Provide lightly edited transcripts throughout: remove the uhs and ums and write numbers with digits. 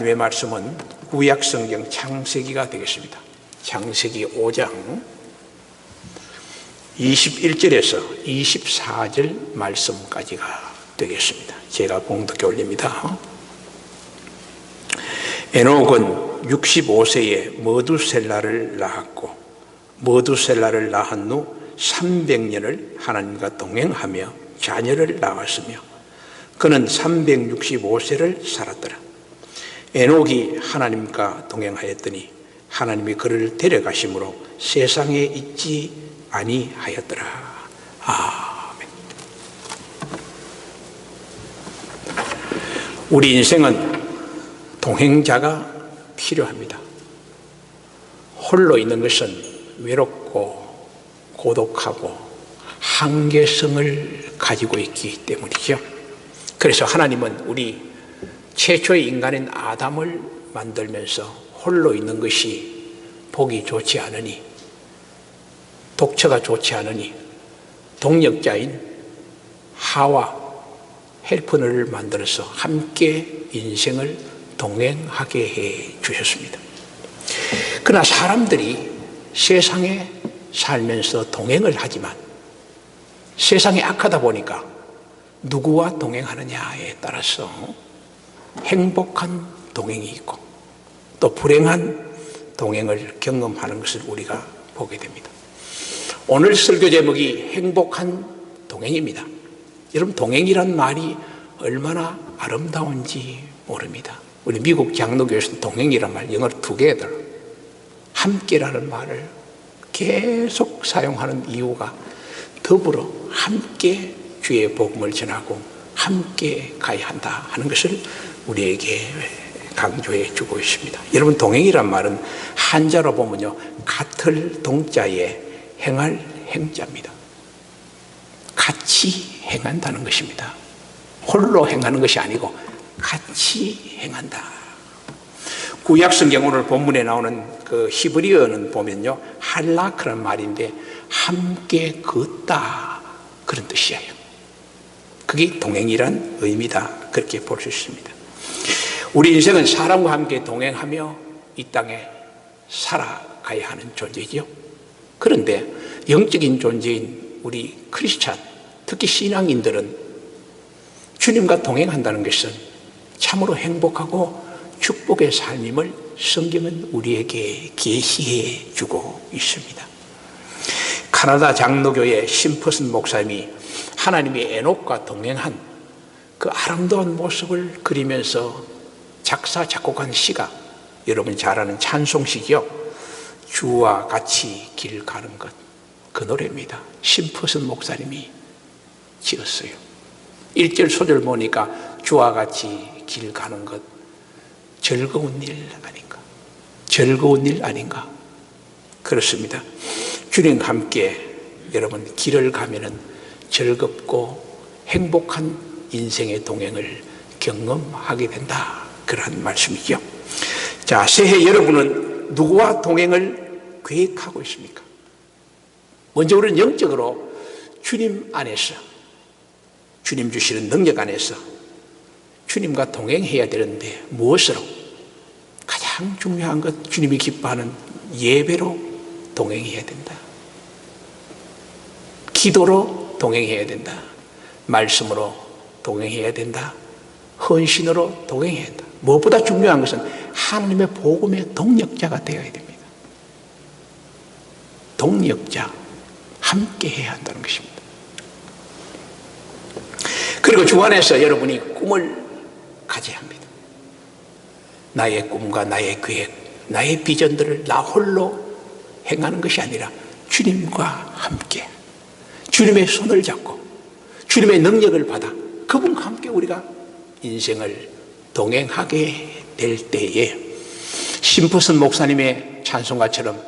하나님의 말씀은 구약성경 창세기가 되겠습니다. 창세기 5장 21절에서 24절 말씀까지가 되겠습니다. 제가 봉독해 올립니다. 에녹은 65세에 머두셀라를 낳았고 머두셀라를 낳은 후 300년을 하나님과 동행하며 자녀를 낳았으며 그는 365세를 살았더라. 에녹이 하나님과 동행하였더니 하나님이 그를 데려가심으로 세상에 있지 아니하였더라. 아멘. 우리 인생은 동행자가 필요합니다. 홀로 있는 것은 외롭고 고독하고 한계성을 가지고 있기 때문이죠. 그래서 하나님은 우리 최초의 인간인 아담을 만들면서 홀로 있는 것이 보기 좋지 않으니, 독처가 좋지 않으니 동력자인 하와 헬프너를 만들어서 함께 인생을 동행하게 해 주셨습니다. 그러나 사람들이 세상에 살면서 동행을 하지만 세상이 악하다 보니까 누구와 동행하느냐에 따라서 행복한 동행이 있고 또 불행한 동행을 경험하는 것을 우리가 보게 됩니다. 오늘 설교 제목이 행복한 동행입니다. 여러분, 동행이란 말이 얼마나 아름다운지 모릅니다. 우리 미국 장로교에서는 동행이란 말, 영어로 together, 함께라는 말을 계속 사용하는 이유가 더불어 함께 주의 복음을 전하고 함께 가야 한다 하는 것을 우리에게 강조해 주고 있습니다. 여러분, 동행이란 말은 한자로 보면요, 같을 동자에 행할 행자입니다. 같이 행한다는 것입니다. 홀로 행하는 것이 아니고 같이 행한다. 구약 성경 오늘 본문에 나오는 그 히브리어는 보면요, 할라크라는 말인데 함께 걷다 그런 뜻이에요. 그게 동행이란 의미다, 그렇게 볼 수 있습니다. 우리 인생은 사람과 함께 동행하며 이 땅에 살아가야 하는 존재죠. 그런데 영적인 존재인 우리 크리스찬, 특히 신앙인들은 주님과 동행한다는 것은 참으로 행복하고 축복의 삶임을 성경은 우리에게 계시해 주고 있습니다. 카나다 장로교의 심퍼슨 목사님이 하나님이 에녹과 동행한 그 아름다운 모습을 그리면서 작사 작곡한 시가 여러분 잘 아는 찬송시죠. 주와 같이 길 가는 것, 그 노래입니다. 심퍼슨 목사님이 지었어요. 1절 소절 보니까 주와 같이 길 가는 것 즐거운 일 아닌가? 즐거운 일 아닌가? 그렇습니다. 주님과 함께 여러분 길을 가면은 즐겁고 행복한 인생의 동행을 경험하게 된다, 그러한 말씀이죠. 자, 새해 여러분은 누구와 동행을 계획하고 있습니까? 먼저 우리는 영적으로 주님 안에서, 주님 주시는 능력 안에서 주님과 동행해야 되는데 무엇으로? 가장 중요한 것, 주님이 기뻐하는 예배로 동행해야 된다. 기도로 동행해야 된다. 말씀으로 동행해야 된다. 헌신으로 동행해야 된다. 무엇보다 중요한 것은 하나님의 복음의 동력자가 되어야 됩니다. 동력자, 함께 해야 한다는 것입니다. 그리고 주 안에서 여러분이 꿈을 가져야 합니다. 나의 꿈과 나의 계획, 나의 비전들을 나 홀로 행하는 것이 아니라 주님과 함께, 주님의 손을 잡고 주님의 능력을 받아 그분과 함께 우리가 인생을 동행하게 될 때에 심퍼슨 목사님의 찬송가처럼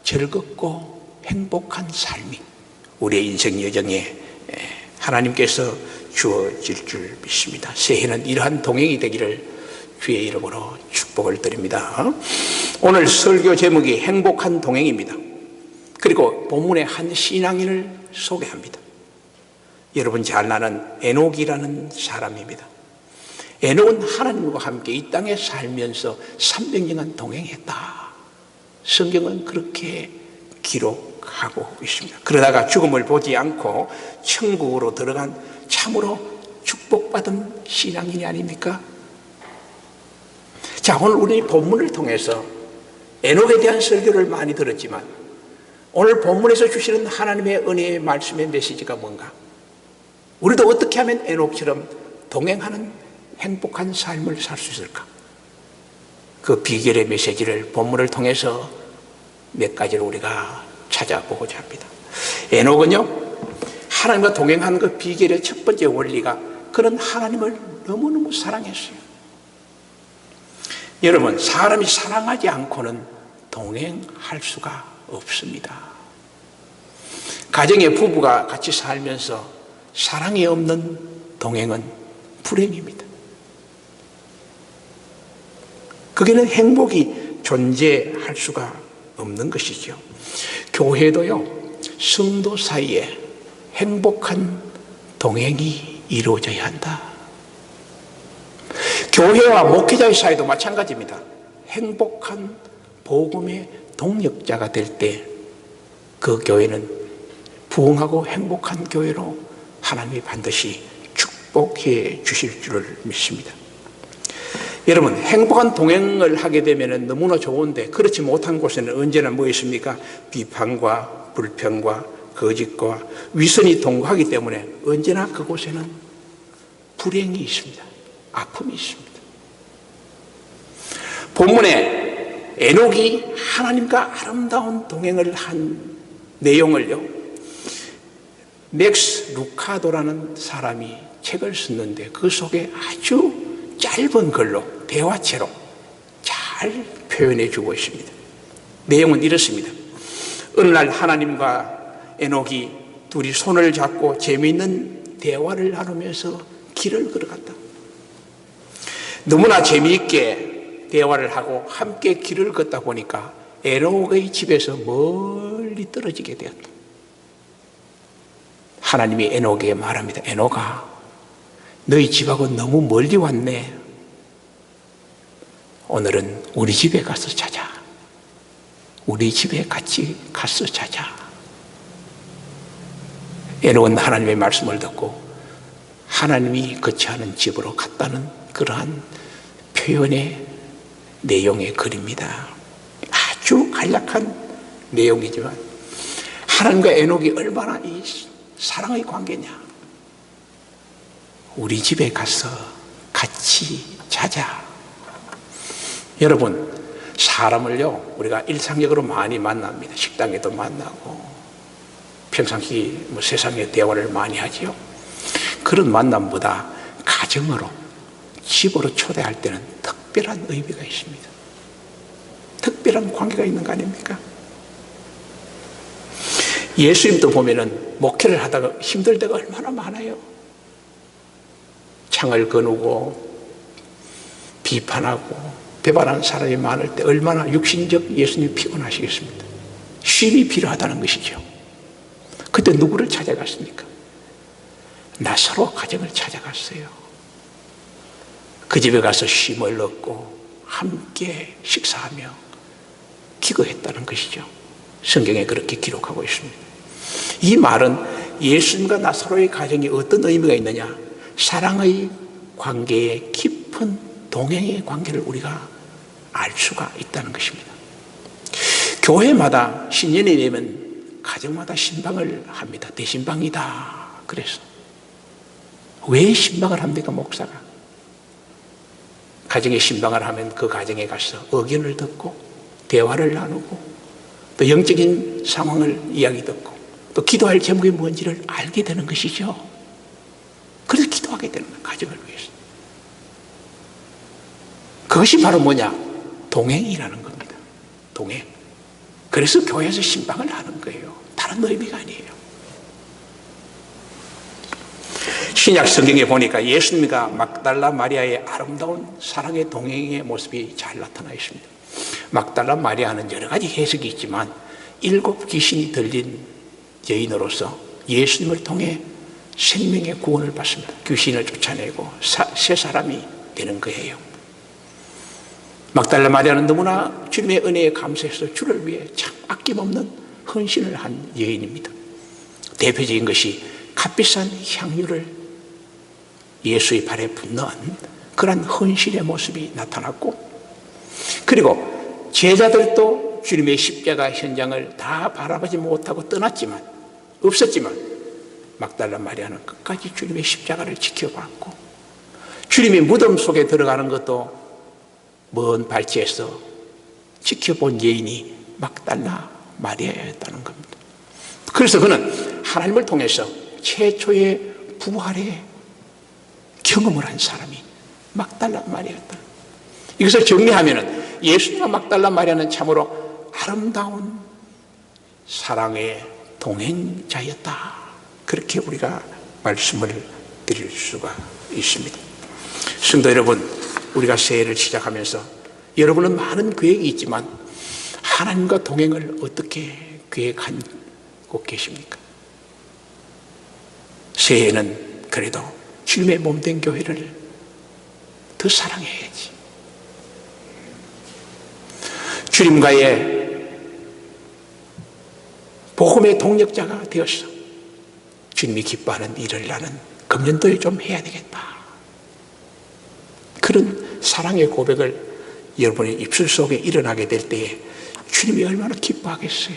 즐겁고 행복한 삶이 우리의 인생 여정에 하나님께서 주어질 줄 믿습니다. 새해는 이러한 동행이 되기를 주의 이름으로 축복을 드립니다. 오늘 설교 제목이 행복한 동행입니다. 그리고 본문에 한 신앙인을 소개합니다. 여러분 잘 아는 에녹이라는 사람입니다. 에녹은 하나님과 함께 이 땅에 살면서 300년간 동행했다. 성경은 그렇게 기록하고 있습니다. 그러다가 죽음을 보지 않고 천국으로 들어간 참으로 축복받은 신앙인이 아닙니까? 자, 오늘 우리 본문을 통해서 에녹에 대한 설교를 많이 들었지만 오늘 본문에서 주시는 하나님의 은혜의 말씀의 메시지가 뭔가? 우리도 어떻게 하면 에녹처럼 동행하는 행복한 삶을 살 수 있을까? 그 비결의 메시지를 본문을 통해서 몇 가지를 우리가 찾아보고자 합니다. 에녹은요, 하나님과 동행하는 그 비결의 첫 번째 원리가 그는 하나님을 너무너무 사랑했어요. 여러분, 사람이 사랑하지 않고는 동행할 수가 없습니다. 가정의 부부가 같이 살면서 사랑이 없는 동행은 불행입니다. 거기는 행복이 존재할 수가 없는 것이죠. 교회도요, 성도 사이에 행복한 동행이 이루어져야 한다. 교회와 목회자의 사이도 마찬가지입니다. 행복한 복음의 동력자가 될 때 그 교회는 부흥하고 행복한 교회로 하나님이 반드시 축복해 주실 줄을 믿습니다. 여러분, 행복한 동행을 하게 되면 너무나 좋은데 그렇지 못한 곳에는 언제나 뭐 있습니까? 비판과 불평과 거짓과 위선이 동거하기 때문에 언제나 그곳에는 불행이 있습니다. 아픔이 있습니다. 본문에 에녹이 하나님과 아름다운 동행을 한 내용을요, 맥스 루카도라는 사람이 책을 썼는데 그 속에 아주 짧은 글로 대화체로 잘 표현해 주고 있습니다. 내용은 이렇습니다. 어느 날 하나님과 에녹이 둘이 손을 잡고 재미있는 대화를 나누면서 길을 걸어갔다. 너무나 재미있게 대화를 하고 함께 길을 걷다 보니까 에녹의 집에서 멀리 떨어지게 되었다. 하나님이 에녹에게 말합니다. 에녹아, 너희 집하고 너무 멀리 왔네. 오늘은 우리 집에 가서 자자. 우리 집에 같이 가서 자자. 에녹은 하나님의 말씀을 듣고 하나님이 거처하는 집으로 갔다는 그러한 표현의 내용의 글입니다. 아주 간략한 내용이지만 하나님과 에녹이 얼마나 이 사랑의 관계냐. 우리 집에 가서 같이 자자. 여러분, 사람을요, 우리가 일상적으로 많이 만납니다. 식당에도 만나고 평상시 세상의 대화를 많이 하지요. 그런 만남보다 가정으로, 집으로 초대할 때는 특별한 의미가 있습니다. 특별한 관계가 있는 거 아닙니까? 예수님도 보면은 목회를 하다가 힘들 때가 얼마나 많아요. 창을 거누고 비판하고 배반하는 사람이 많을 때 얼마나 육신적 예수님이 피곤하시겠습니까? 쉼이 필요하다는 것이죠. 그때 누구를 찾아갔습니까? 나사로 가정을 찾아갔어요. 그 집에 가서 쉼을 얻고 함께 식사하며 기거했다는 것이죠. 성경에 그렇게 기록하고 있습니다. 이 말은 예수님과 나사로의 가정이 어떤 의미가 있느냐? 사랑의 관계의 깊은 동행의 관계를 우리가 알 수가 있다는 것입니다. 교회마다 신년이 되면 가정마다 신방을 합니다. 대신방이다. 그래서 왜 신방을 합니까, 목사가? 가정에 신방을 하면 그 가정에 가서 의견을 듣고 대화를 나누고 또 영적인 상황을 이야기 듣고 또 기도할 제목이 뭔지를 알게 되는 것이죠. 그래서 기도하게 되는 거예요, 가정을 위해서. 그것이 바로 뭐냐? 동행이라는 겁니다. 동행. 그래서 교회에서 신방을 하는 거예요. 다른 의미가 아니에요. 신약 성경에 보니까 예수님과 막달라 마리아의 아름다운 사랑의 동행의 모습이 잘 나타나 있습니다. 막달라 마리아는 여러 가지 해석이 있지만 7 귀신이 들린 여인으로서 예수님을 통해 생명의 구원을 받습니다. 귀신을 쫓아내고 세 사람이 되는 거예요. 막달라 마리아는 너무나 주님의 은혜에 감사해서 주를 위해 참 아낌없는 헌신을 한 여인입니다. 대표적인 것이 값비싼 향유를 예수의 발에 붓는 그런 헌신의 모습이 나타났고, 그리고 제자들도 주님의 십자가 현장을 다 바라보지 못하고 떠났지만, 없었지만 막달라 마리아는 끝까지 주님의 십자가를 지켜봤고, 주님이 무덤 속에 들어가는 것도 먼 발치에서 지켜본 여인이 막달라 마리아였다는 겁니다. 그래서 그는 하나님을 통해서 최초의 부활의 경험을 한 사람이 막달라 마리아였다. 이것을 정리하면 예수님과 막달라 마리아는 참으로 아름다운 사랑의 동행자였다, 그렇게 우리가 말씀을 드릴 수가 있습니다. 성도 여러분, 우리가 새해를 시작하면서 여러분은 많은 계획이 있지만 하나님과 동행을 어떻게 계획하고 계십니까? 새해에는 그래도 주님의 몸된 교회를 더 사랑해야지. 주님과의 복음의 동력자가 되어서 주님이 기뻐하는 일을 나는 금년도에 좀 해야 되겠다, 그런 사랑의 고백을 여러분의 입술 속에 일어나게 될 때에 주님이 얼마나 기뻐하겠어요.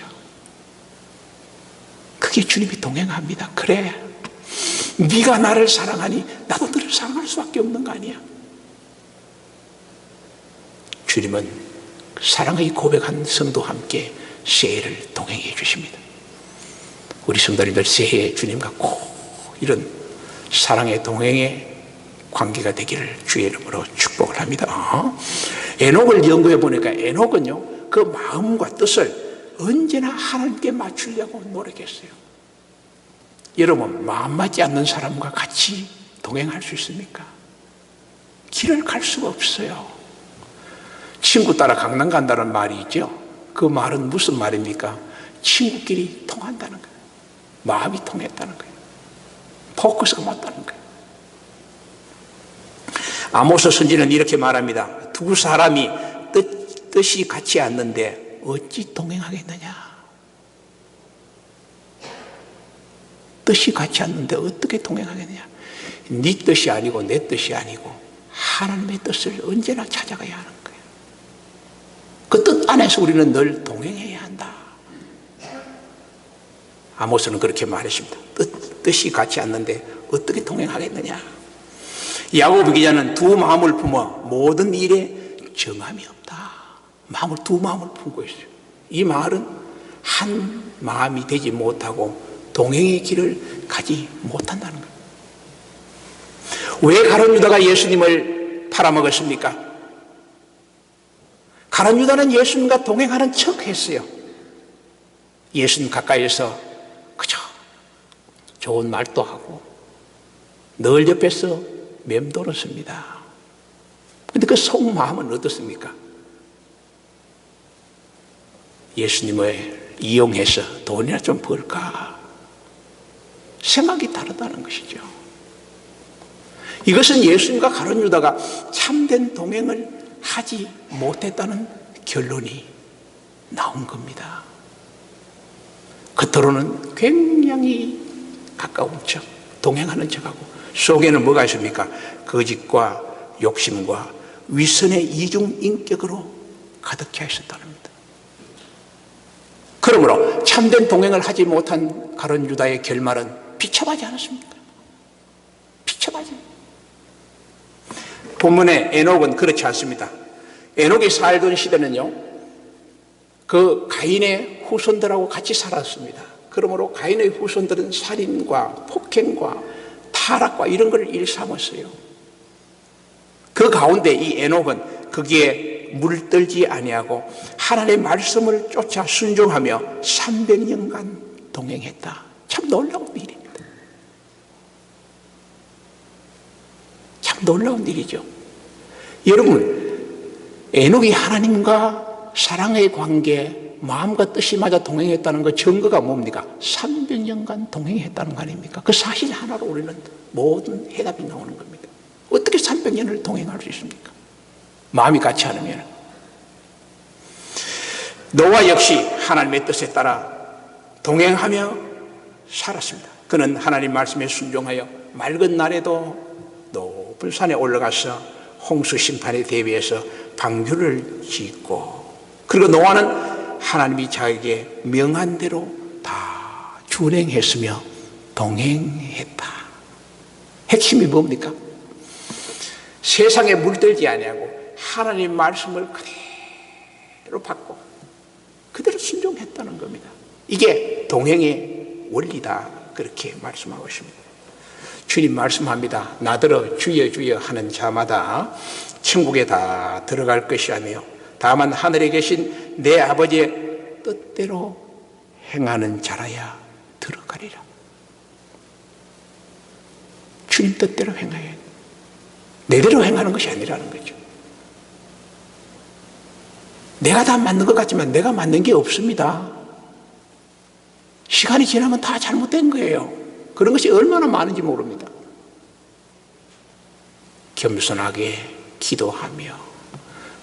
그게 주님이 동행합니다. 그래, 네가 나를 사랑하니 나도 너를 사랑할 수밖에 없는 거 아니야. 주님은 사랑의 고백한 성도와 함께 새해를 동행해 주십니다. 우리 성도님들 새해에 주님과 꼭 이런 사랑의 동행의 관계가 되기를 주의 이름으로 축복을 합니다. 에녹을 연구해 보니까 에녹은요, 그 마음과 뜻을 언제나 하나님께 맞추려고 노력했어요. 여러분, 마음 맞지 않는 사람과 같이 동행할 수 있습니까? 길을 갈 수가 없어요. 친구 따라 강남 간다는 말이 있죠. 그 말은 무슨 말입니까? 친구끼리 통한다는 거예요. 마음이 통했다는 거예요. 포커스가 맞다는 거예요. 아모스 선지는 이렇게 말합니다. 두 사람이 뜻이 같지 않는데 어찌 동행하겠느냐. 뜻이 같지 않는데 어떻게 동행하겠느냐. 네 뜻이 아니고 내 뜻이 아니고 하나님의 뜻을 언제나 찾아가야 하는 거예요. 그 뜻 안에서 우리는 늘 동행해야 한다. 아모스는 그렇게 말했습니다. 뜻이 같지 않는데 어떻게 동행하겠느냐. 야고보 기자는 두 마음을 품어 모든 일에 정함이 없다. 두 마음을 품고 있어요. 이 말은 한 마음이 되지 못하고 동행의 길을 가지 못한다는 거예요. 왜 가룟 유다가 예수님을 팔아먹었습니까? 가룟 유다는 예수님과 동행하는 척 했어요. 예수님 가까이에서 그저 좋은 말도 하고 늘 옆에서 맴돌았습니다. 그런데 그 속마음은 어떻습니까? 예수님을 이용해서 돈이나 좀 벌까 생각이 다르다는 것이죠. 이것은 예수님과 가룟 유다가 참된 동행을 하지 못했다는 결론이 나온 겁니다. 겉으로는 굉장히 가까운 척, 동행하는 척하고 속에는 뭐가 있습니까? 거짓과 욕심과 위선의 이중 인격으로 가득해 있었다는 겁니다. 그러므로 참된 동행을 하지 못한 가룟 유다의 결말은 비참하지 않았습니까? 비참하지. 본문의 에녹은 그렇지 않습니다. 에녹이 살던 시대는요, 그 가인의 후손들하고 같이 살았습니다. 그러므로 가인의 후손들은 살인과 폭행과 타락과 이런 걸 일삼았어요. 그 가운데 이 에녹은 거기에 물들지 아니하고 하나님의 말씀을 쫓아 순종하며 300년간 동행했다. 참 놀라운 일입니다. 참 놀라운 일이죠. 여러분, 에녹이 하나님과 사랑의 관계, 마음과 뜻이 맞아 동행했다는 그 증거가 뭡니까? 300년간 동행했다는 거 아닙니까? 그 사실 하나로 우리는 모든 해답이 나오는 겁니다. 어떻게 300년을 동행할 수 있습니까? 마음이 같이 않으면. 노아 역시 하나님의 뜻에 따라 동행하며 살았습니다. 그는 하나님 말씀에 순종하여 맑은 날에도 높은 산에 올라가서 홍수 심판에 대비해서 방주를 짓고, 그리고 노아는 하나님이 자기에게 명한 대로 다 준행했으며 동행했다. 핵심이 뭡니까? 세상에 물들지 아니하고 하나님 말씀을 그대로 받고 그대로 순종했다는 겁니다. 이게 동행의 원리다, 그렇게 말씀하고 있습니다. 주님 말씀합니다. 나더러 주여 주여 하는 자마다 천국에 다 들어갈 것이라며 다만 하늘에 계신 내 아버지의 뜻대로 행하는 자라야 들어가리라. 주님 뜻대로 행해야 해. 내대로 행하는 것이 아니라는 거죠. 내가 다 맞는 것 같지만 내가 맞는 게 없습니다. 시간이 지나면 다 잘못된 거예요. 그런 것이 얼마나 많은지 모릅니다. 겸손하게 기도하며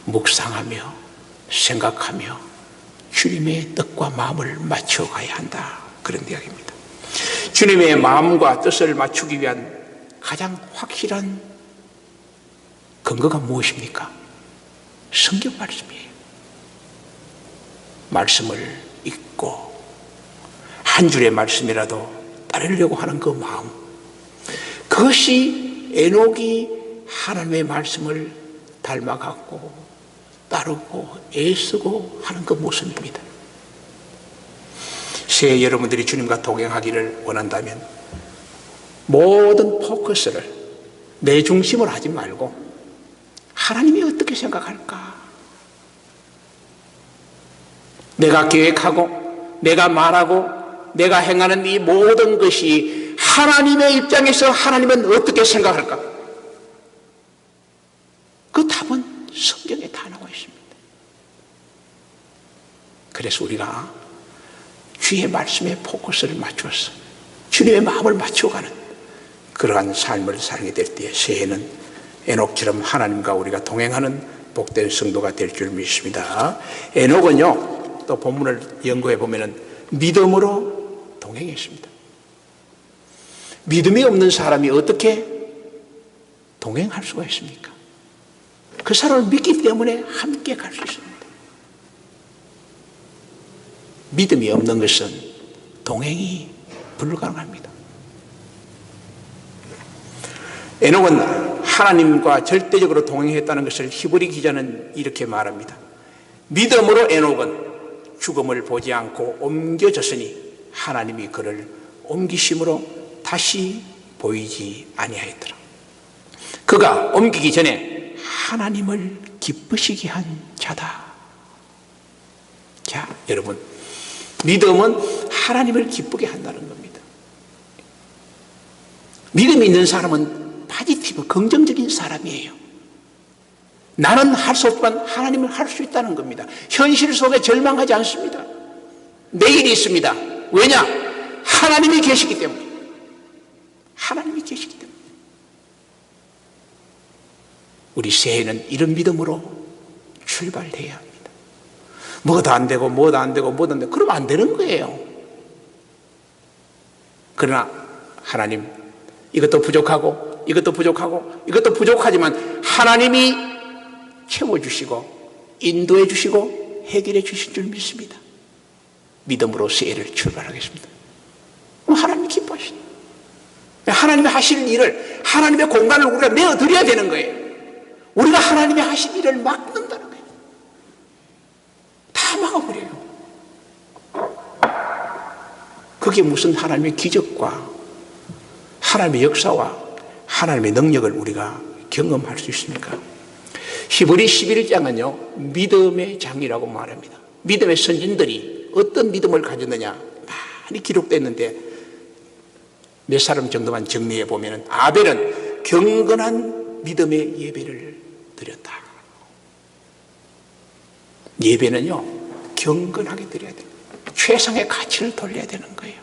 묵상하며 생각하며 주님의 뜻과 마음을 맞춰가야 한다, 그런 이야기입니다. 주님의 마음과 뜻을 맞추기 위한 가장 확실한 근거가 무엇입니까? 성경 말씀이에요. 말씀을 읽고 한 줄의 말씀이라도 따르려고 하는 그 마음, 그것이 에녹이 하나님의 말씀을 닮아갖고 따르고 애쓰고 하는 그 모습입니다. 새해 여러분들이 주님과 동행하기를 원한다면 모든 포커스를 내 중심으로 하지 말고 하나님이 어떻게 생각할까? 내가 계획하고 내가 말하고 내가 행하는 이 모든 것이 하나님의 입장에서 하나님은 어떻게 생각할까? 그 답은 성경에 다 나와 있습니다. 그래서 우리가 주의 말씀에 포커스를 맞추어서 주님의 마음을 맞춰가는 그러한 삶을 살게 될 때에 새해는 에녹처럼 하나님과 우리가 동행하는 복된 성도가 될 줄 믿습니다. 에녹은요, 또 본문을 연구해 보면은 믿음으로 동행했습니다. 믿음이 없는 사람이 어떻게 동행할 수가 있습니까? 그 사람을 믿기 때문에 함께 갈 수 있습니다. 믿음이 없는 것은 동행이 불가능합니다. 에녹은 하나님과 절대적으로 동행했다는 것을 히브리 기자는 이렇게 말합니다. 믿음으로 에녹은 죽음을 보지 않고 옮겨졌으니 하나님이 그를 옮기심으로 다시 보이지 아니하였더라. 그가 옮기기 전에 하나님을 기쁘시게 한 자다. 자, 여러분, 믿음은 하나님을 기쁘게 한다는 겁니다. 믿음이 있는 사람은 포지티브, 긍정적인 사람이에요. 나는 할 수 없지만 하나님은 할 수 있다는 겁니다. 현실 속에 절망하지 않습니다. 내일이 있습니다. 왜냐? 하나님이 계시기 때문에. 하나님이 계시기 때문에. 우리 새해는 이런 믿음으로 출발해야 합니다. 뭐도 안 되고 뭐도 안 되고 뭐도 안 되고 그러면 안 되는 거예요. 그러나 하나님, 이것도 부족하고 이것도 부족하고 이것도 부족하지만 하나님이 채워주시고 인도해 주시고 해결해 주실 줄 믿습니다. 믿음으로 새해를 출발하겠습니다. 하나님이 기뻐하시네. 하나님이 하시는 일을, 하나님의 공간을 우리가 내어드려야 되는 거예요. 우리가 하나님이 하신 일을 막는다는 거예요. 다 막아버려요. 그게 무슨 하나님의 기적과 하나님의 역사와 하나님의 능력을 우리가 경험할 수 있습니까? 히브리 11장은요, 믿음의 장이라고 말합니다. 믿음의 선진들이 어떤 믿음을 가졌느냐 많이 기록됐는데 몇 사람 정도만 정리해 보면 아벨은 경건한 믿음의 예배를 드렸다. 예배는요, 경건하게 드려야 돼요. 최상의 가치를 돌려야 되는 거예요.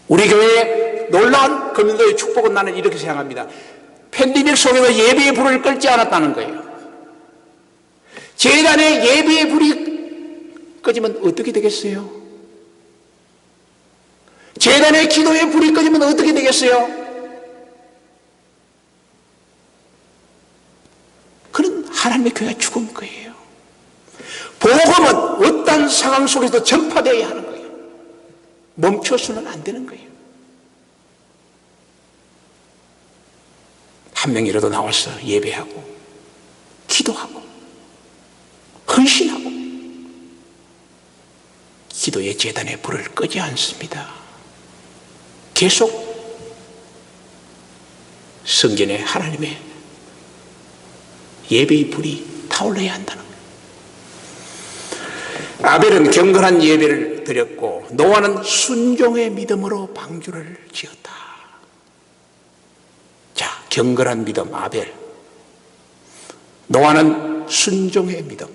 우리 교회에 놀라운 금요일의 축복은 나는 이렇게 생각합니다. 팬데믹 속에서 예배의 불을 끌지 않았다는 거예요. 제단에 예배의 불이 꺼지면 어떻게 되겠어요? 제단에 기도의 불이 꺼지면 어떻게 되겠어요? 그런 하나님의 교회가 죽은 거예요. 복음은 어떤 상황 속에서도 전파되어야 하는 거예요. 멈춰서는 안 되는 거예요. 한 명이라도 나와서 예배하고 기도하고 헌신하고 기도의 제단에 불을 끄지 않습니다. 계속 성전에 하나님의 예배의 불이 타올라야 한다는 거예요. 아벨은 경건한 예배를 드렸고 노아는 순종의 믿음으로 방주를 지었다. 자, 경건한 믿음 아벨, 노아는 순종의 믿음,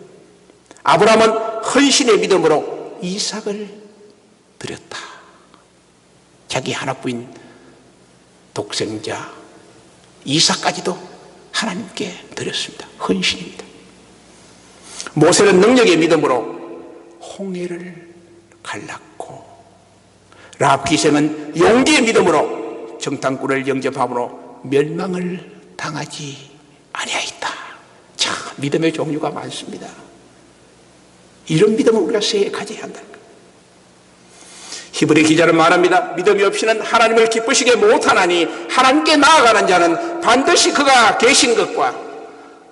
아브라함은 헌신의 믿음으로 이삭을 드렸다. 자기 하나뿐인 독생자 이삭까지도 하나님께 드렸습니다. 헌신입니다. 모세는 능력의 믿음으로 홍해를 갈랐고 랍기생은 용기의 믿음으로 정탐꾼을 영접함으로 멸망을 당하지 아니하였다. 자, 믿음의 종류가 많습니다. 이런 믿음을 우리가 새해 가져야 한다. 히브리 기자는 말합니다. 믿음이 없이는 하나님을 기쁘시게 못하나니 하나님께 나아가는 자는 반드시 그가 계신 것과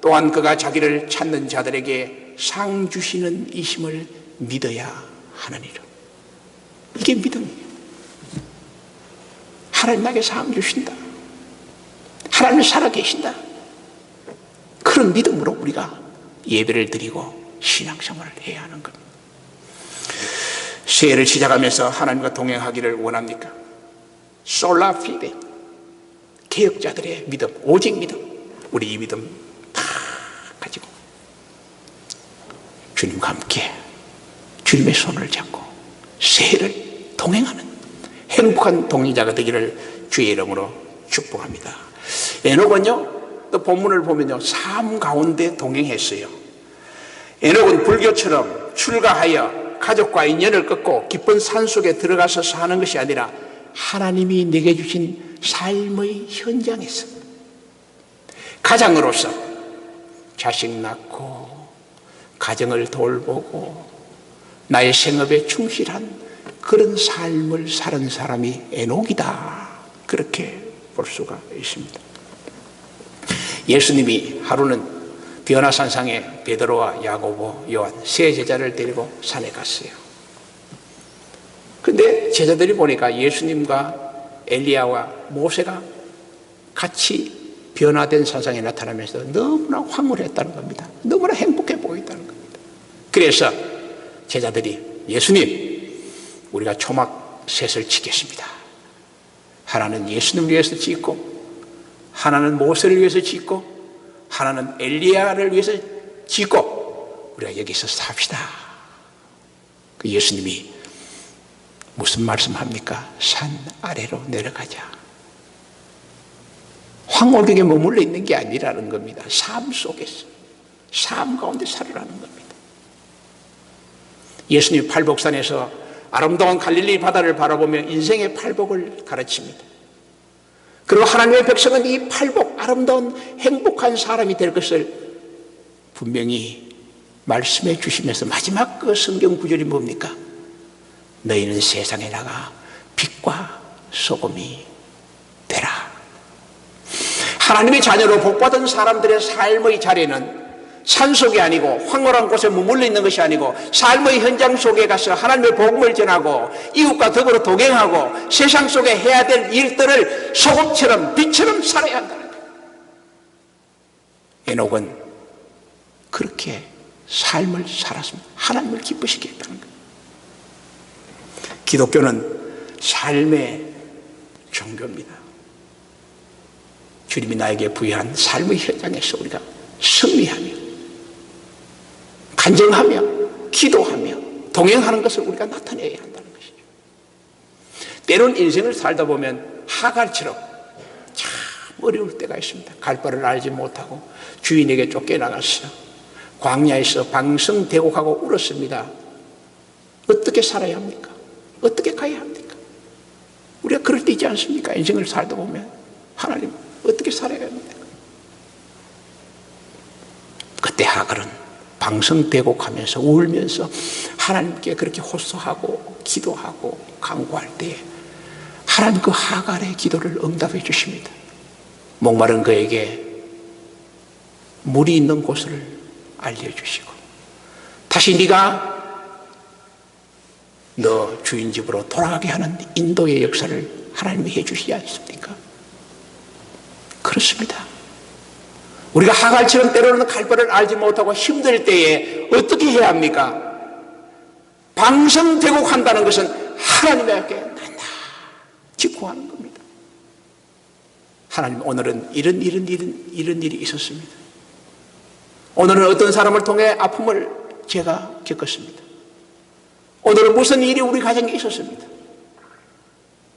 또한 그가 자기를 찾는 자들에게 상 주시는 이심을 믿어야 하느니라. 이게 믿음이에요. 하나님 나에게 상 주신다. 하나님이 살아계신다. 그런 믿음으로 우리가 예배를 드리고 신앙생활을 해야 하는 겁니다. 새해를 시작하면서 하나님과 동행하기를 원합니까? 솔라 피데, 개혁자들의 믿음, 오직 믿음, 우리 이 믿음 다 가지고 주님과 함께 주님의 손을 잡고 새해를 동행하는 행복한 동행자가 되기를 주의 이름으로 축복합니다. 에녹은요, 또 본문을 보면요, 삶 가운데 동행했어요. 에녹은 불교처럼 출가하여 가족과 인연을 끊고 깊은 산속에 들어가서 사는 것이 아니라 하나님이 내게 주신 삶의 현장에서 가장으로서 자식 낳고 가정을 돌보고 나의 생업에 충실한 그런 삶을 사는 사람이 에녹이다. 그렇게 볼 수가 있습니다. 예수님이 하루는 변화산상에 베드로와 야고보, 요한 세 제자를 데리고 산에 갔어요. 근데 제자들이 보니까 예수님과 엘리야와 모세가 같이 변화된 산상에 나타나면서 너무나 황홀했다는 겁니다. 너무나 행복해 보인다는 겁니다. 그래서 제자들이 예수님, 우리가 초막 셋을 짓겠습니다. 하나는 예수님을 위해서 짓고 하나는 모세를 위해서 짓고 하나는 엘리야를 위해서 짓고 우리가 여기서 삽시다. 그 예수님이 무슨 말씀합니까? 산 아래로 내려가자. 황홀경에 머물러 있는 게 아니라는 겁니다. 삶 속에서, 삶 가운데 살으라는 겁니다. 예수님 팔복산에서 아름다운 갈릴리 바다를 바라보며 인생의 팔복을 가르칩니다. 그리고 하나님의 백성은 이 팔복, 아름다운 행복한 사람이 될 것을 분명히 말씀해 주시면서 마지막 그 성경 구절이 뭡니까? 너희는 세상에 나가 빛과 소금이 되라. 하나님의 자녀로 복받은 사람들의 삶의 자리는 산속이 아니고 황홀한 곳에 머물러 있는 것이 아니고 삶의 현장 속에 가서 하나님의 복음을 전하고 이웃과 더불어 동행하고 세상 속에 해야 될 일들을 소금처럼 빛처럼 살아야 한다는 거예요. 에녹은 그렇게 삶을 살았습니다. 하나님을 기쁘시게 했다는 거예요. 기독교는 삶의 종교입니다. 주님이 나에게 부여한 삶의 현장에서 우리가 승리하며 간증하며 기도하며 동행하는 것을 우리가 나타내야 한다는 것이죠. 때론 인생을 살다 보면 하갈처럼 참 어려울 때가 있습니다. 갈 바를 알지 못하고 주인에게 쫓겨나갔어. 광야에서 방성대곡하고 울었습니다. 어떻게 살아야 합니까? 어떻게 가야 합니까? 우리가 그럴 때 있지 않습니까? 인생을 살다 보면 하나님 어떻게 살아야 합니까? 그때 하갈은 방성대곡하면서 울면서 하나님께 그렇게 호소하고 기도하고 간구할 때에 하나님 그 하갈의 기도를 응답해 주십니다. 목마른 그에게 물이 있는 곳을 알려주시고 다시 네가 너 주인 집으로 돌아가게 하는 인도의 역사를 하나님이 해주시지 않습니까? 그렇습니다. 우리가 하갈처럼 때로는 갈 바를 알지 못하고 힘들 때에 어떻게 해야 합니까? 방성대곡한다는 것은 하나님에게 낱낱이 구하는 겁니다. 하나님, 오늘은 이런 일이 있었습니다. 오늘은 어떤 사람을 통해 아픔을 제가 겪었습니다. 오늘은 무슨 일이 우리 가정에 있었습니다.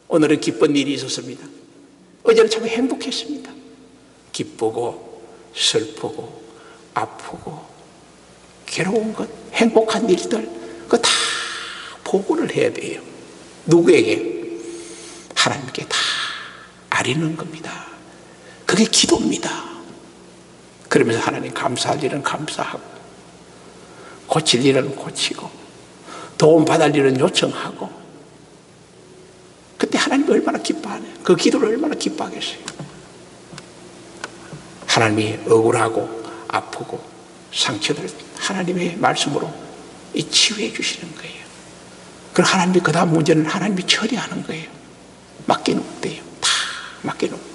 오늘은 기쁜 일이 있었습니다. 어제는 참 행복했습니다. 기쁘고 슬프고 아프고 괴로운 것, 행복한 일들 그거 다 보고를 해야 돼요. 누구에게? 하나님께 다 아리는 겁니다. 그게 기도입니다. 그러면서 하나님 감사할 일은 감사하고 고칠 일은 고치고 도움받을 일은 요청하고 그때 하나님이 얼마나 기뻐하네요. 그 기도를 얼마나 기뻐하겠어요. 하나님이 억울하고 아프고 상처들 하나님의 말씀으로 치유해 주시는 거예요. 그럼 하나님이 그 다음 문제는 하나님이 처리하는 거예요. 맡겨놓으면 돼요. 다 맡겨놓으면 돼요.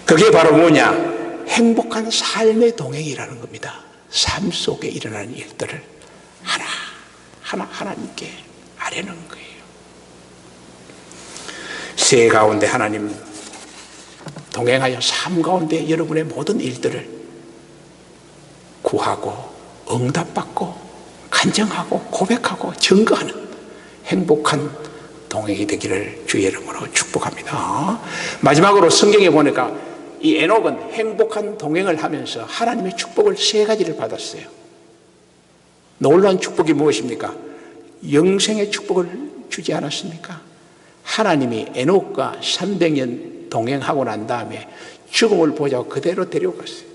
그게 바로 뭐냐? 행복한 삶의 동행이라는 겁니다. 삶 속에 일어나는 일들을 하나하나 하나님께 아뢰는 거예요. 새해 가운데 하나님 동행하여 삶 가운데 여러분의 모든 일들을 구하고 응답받고 간증하고 고백하고 증거하는 행복한 동행이 되기를 주의 이름으로 축복합니다. 마지막으로 성경에 보니까 이 에녹은 행복한 동행을 하면서 하나님의 축복을 세 가지를 받았어요. 놀라운 축복이 무엇입니까? 영생의 축복을 주지 않았습니까? 하나님이 에녹과 300년 동행하고 난 다음에 죽음을 보자고 그대로 데려갔어요.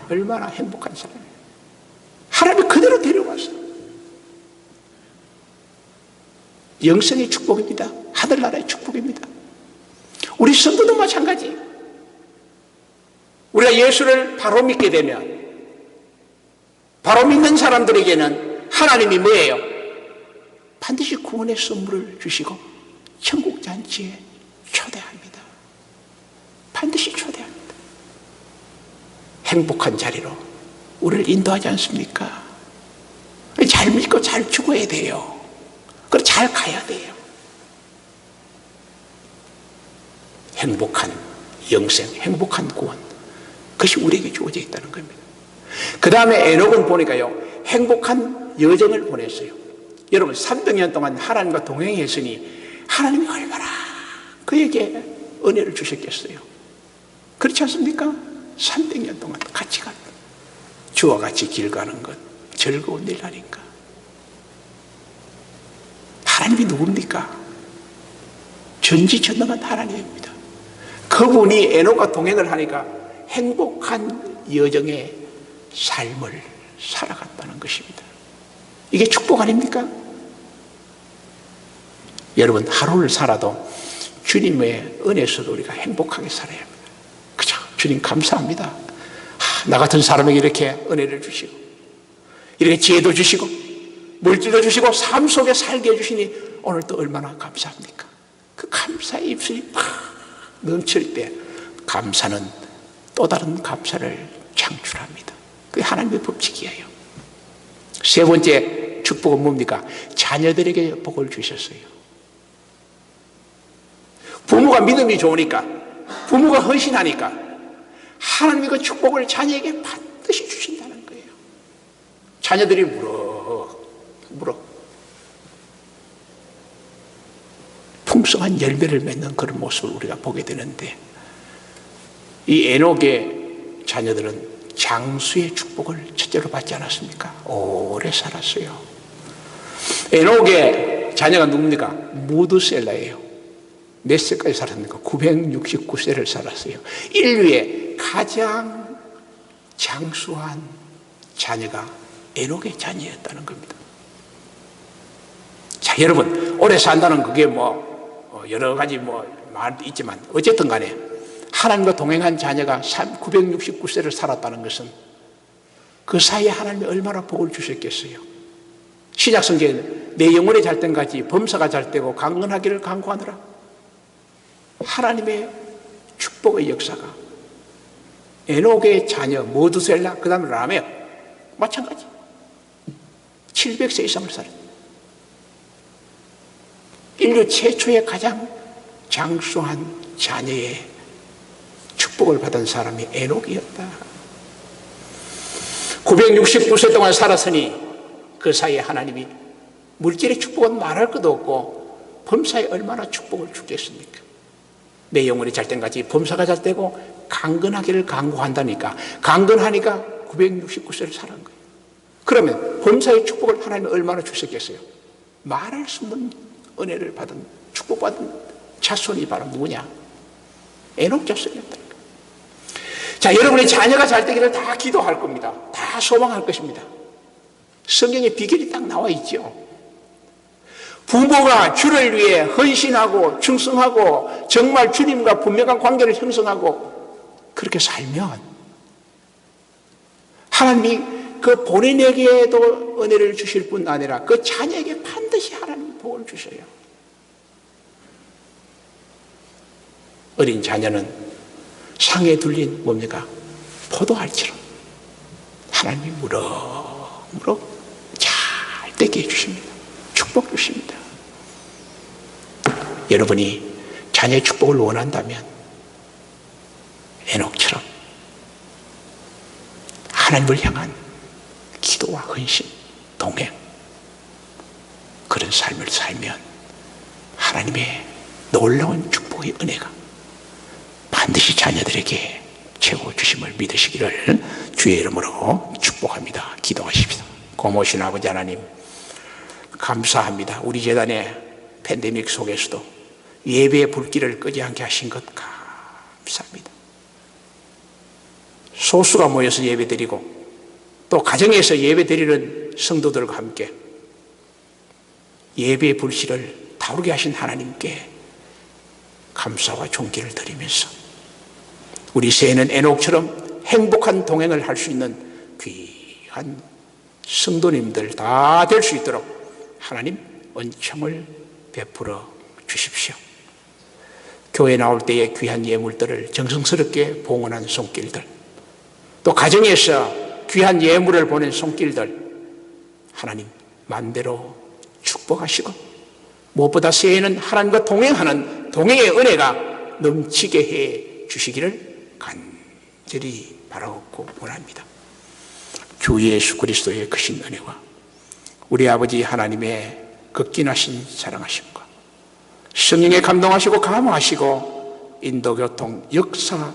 얼마나 행복한 사람이에요. 하나님이 그대로 데려갔어요. 영생의 축복입니다. 하늘나라의 축복입니다. 우리 성도도 마찬가지. 우리가 예수를 바로 믿게 되면 바로 믿는 사람들에게는 하나님이 뭐예요? 반드시 구원의 선물을 주시고 천국 잔치에 초대합니다. 반드시 초대합니다. 행복한 자리로 우리를 인도하지 않습니까? 잘 믿고 잘 죽어야 돼요. 그리고 잘 가야 돼요. 행복한 영생, 행복한 구원, 그것이 우리에게 주어져 있다는 겁니다. 그 다음에 에녹은 보니까요, 행복한 여정을 보냈어요. 여러분 300년 동안 하나님과 동행했으니 하나님이 얼마나 그에게 은혜를 주셨겠어요. 그렇지 않습니까? 300년 동안 같이 가는 것, 주와 같이 길 가는 것 즐거운 일 아닌가? 하나님이 누굽니까? 전지전능한 하나님입니다. 그분이 에녹과 동행을 하니까 행복한 여정의 삶을 살아갔다는 것입니다. 이게 축복 아닙니까? 여러분 하루를 살아도 주님의 은혜에서도 우리가 행복하게 살아야 합니다. 그죠? 주님 감사합니다. 나 같은 사람에게 이렇게 은혜를 주시고 이렇게 지혜도 주시고 물질도 주시고 삶 속에 살게 해주시니 오늘 또 얼마나 감사합니까? 그 감사의 입술이 팍 넘칠 때 감사는 또 다른 감사를 창출합니다. 그게 하나님의 법칙이에요. 세 번째 축복은 뭡니까? 자녀들에게 복을 주셨어요. 부모가 믿음이 좋으니까, 부모가 헌신하니까 하나님이 그 축복을 자녀에게 반드시 주신다는 거예요. 자녀들이 물어 풍성한 열매를 맺는 그런 모습을 우리가 보게 되는데, 이 에녹의 자녀들은 장수의 축복을 첫째로 받지 않았습니까? 오래 살았어요. 에녹의 자녀가 누굽니까? 무드셀라예요. 몇 세까지 살았습니까? 969세를 살았어요. 인류의 가장 장수한 자녀가 에녹의 자녀였다는 겁니다. 자, 여러분, 오래 산다는 그게 여러 가지 말도 있지만, 어쨌든 간에 하나님과 동행한 자녀가 969세를 살았다는 것은 그 사이에 하나님이 얼마나 복을 주셨겠어요. 신약성경에는 내 영혼이 잘 때까지 범사가 잘 되고 강건하기를 간구하느라, 하나님의 축복의 역사가 에녹의 자녀 모두셀라, 그 다음에 라멕, 마찬가지 700세 이상을 살았어요. 인류 최초의 가장 장수한 자녀의 축복을 받은 사람이 에녹이었다. 969세 동안 살았으니 그 사이에 하나님이 물질의 축복은 말할 것도 없고 범사에 얼마나 축복을 주겠습니까? 내 영혼이 잘 때까지 범사가 잘 되고 강건하기를 간구한다니까, 강건하니까 969세를 살은 거예요. 그러면 범사의 축복을 하나님이 얼마나 주셨겠어요? 말할 수 없는 은혜를 받은, 축복받은 자손이 바로 누구냐? 에녹 자손이었다. 자, 여러분의 자녀가 잘 되기를 다 기도할 겁니다. 다 소망할 것입니다. 성경에 비결이 딱 나와 있죠. 부모가 주를 위해 헌신하고 충성하고 정말 주님과 분명한 관계를 형성하고 그렇게 살면 하나님이 그 본인에게도 은혜를 주실 뿐 아니라 그 자녀에게 반드시 하나님이 복을 주셔요. 어린 자녀는 상에 둘린 뭡니까? 포도알처럼 하나님이 무럭무럭 잘 되게 해주십니다. 축복 주십니다. 여러분이 자녀의 축복을 원한다면 에녹처럼 하나님을 향한 기도와 헌신, 동행, 그런 삶을 살면 하나님의 놀라운 축복의 은혜가 반드시 자녀들에게 채워 주심을 믿으시기를 주의 이름으로 축복합니다. 기도하십시다. 고모신 아버지 하나님, 감사합니다. 우리 재단의 팬데믹 속에서도 예배의 불길을 끄지 않게 하신 것 감사합니다. 소수가 모여서 예배드리고 또 가정에서 예배드리는 성도들과 함께 예배의 불씨를 다루게 하신 하나님께 감사와 존귀를 드리면서 우리 새해는 에녹처럼 행복한 동행을 할 수 있는 귀한 성도님들 다 될 수 있도록 하나님 은총을 베풀어 주십시오. 교회 나올 때의 귀한 예물들을 정성스럽게 봉헌한 손길들, 또 가정에서 귀한 예물을 보낸 손길들 하나님 만대로 축복하시고 무엇보다 새해에는 하나님과 동행하는 동행의 은혜가 넘치게 해 주시기를 간절히 바라옵고 원합니다. 주 예수 그리스도의 크신 은혜와 우리 아버지 하나님의 극진하신 사랑하심과 성령에 감동하시고 감화하시고 인도교통 역사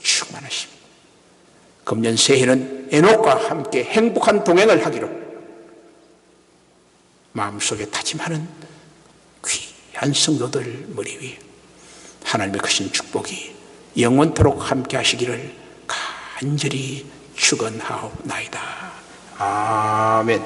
충만하심, 금년 새해는 에녹과 함께 행복한 동행을 하기로 마음속에 다짐하는 귀한 성도들 머리 위에 하나님의 크신 축복이 영원토록 함께 하시기를 간절히 축원하옵나이다. 아멘.